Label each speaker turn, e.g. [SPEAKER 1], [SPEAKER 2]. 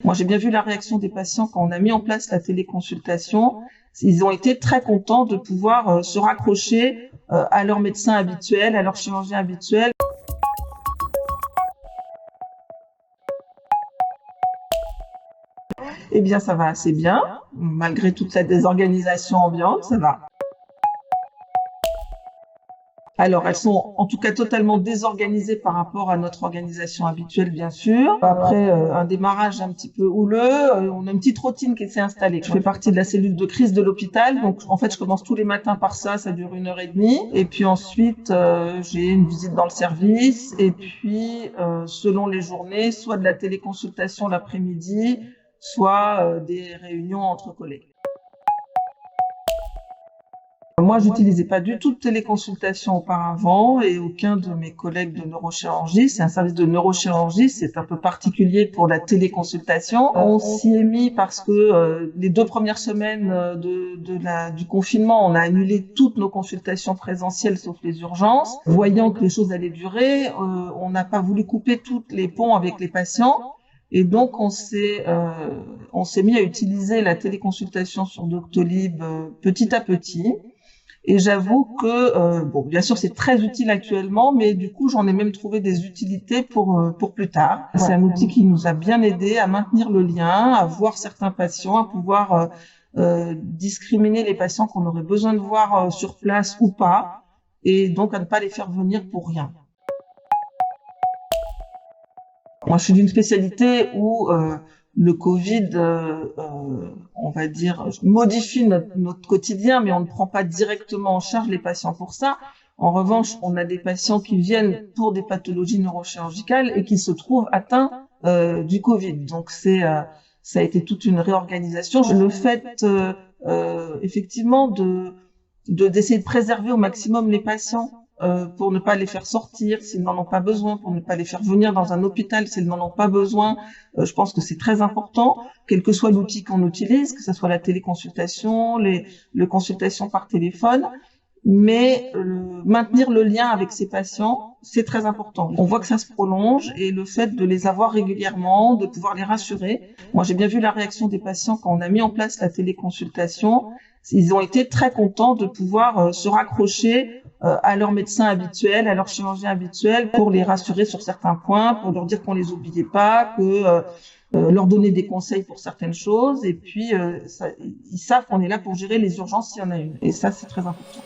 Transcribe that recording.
[SPEAKER 1] Moi, j'ai bien vu la réaction des patients quand on a mis en place la téléconsultation. Ils ont été très contents de pouvoir se raccrocher à leur médecin habituel, à leur chirurgien habituel. Eh bien, ça va assez bien, malgré toute cette désorganisation ambiante, ça va. Alors, elles sont en tout cas totalement désorganisées par rapport à notre organisation habituelle, bien sûr. Après un démarrage un petit peu houleux, on a une petite routine qui s'est installée. Je fais partie de la cellule de crise de l'hôpital, donc en fait, je commence tous les matins par ça dure 1h30. Et puis ensuite, j'ai une visite dans le service. Et puis, selon les journées, soit de la téléconsultation l'après-midi, soit des réunions entre collègues. Moi, j'utilisais pas du tout de téléconsultation auparavant et aucun de mes collègues de neurochirurgie. C'est un service de neurochirurgie, c'est un peu particulier pour la téléconsultation. On s'y est mis parce que les 2 premières semaines du confinement, on a annulé toutes nos consultations présentielles sauf les urgences. Voyant que les choses allaient durer, on n'a pas voulu couper tous les ponts avec les patients. Et donc, on s'est mis à utiliser la téléconsultation sur Doctolib petit à petit. Et j'avoue que, bon, bien sûr, c'est très utile actuellement, mais du coup, j'en ai même trouvé des utilités pour plus tard. C'est un outil qui nous a bien aidé à maintenir le lien, à voir certains patients, à pouvoir discriminer les patients qu'on aurait besoin de voir sur place ou pas, et donc à ne pas les faire venir pour rien. Moi, je suis d'une spécialité où le Covid, on va dire, modifie notre quotidien, mais on ne prend pas directement en charge les patients pour ça. En revanche, on a des patients qui viennent pour des pathologies neurochirurgicales et qui se trouvent atteints du Covid. Donc, ça a été toute une réorganisation. Le fait, effectivement, d'essayer de préserver au maximum les patients pour ne pas les faire sortir s'ils n'en ont pas besoin, pour ne pas les faire venir dans un hôpital s'ils n'en ont pas besoin. Je pense que c'est très important, quel que soit l'outil qu'on utilise, que ce soit la téléconsultation, les consultations par téléphone, mais maintenir le lien avec ces patients, c'est très important. On voit que ça se prolonge et le fait de les avoir régulièrement, de pouvoir les rassurer. Moi, j'ai bien vu la réaction des patients quand on a mis en place la téléconsultation. Ils ont été très contents de pouvoir se raccrocher à leur médecin habituel, à leur chirurgien habituel, pour les rassurer sur certains points, pour leur dire qu'on les oubliait pas, que leur donner des conseils pour certaines choses. Et puis, ils savent qu'on est là pour gérer les urgences s'il y en a une. Et ça, c'est très important.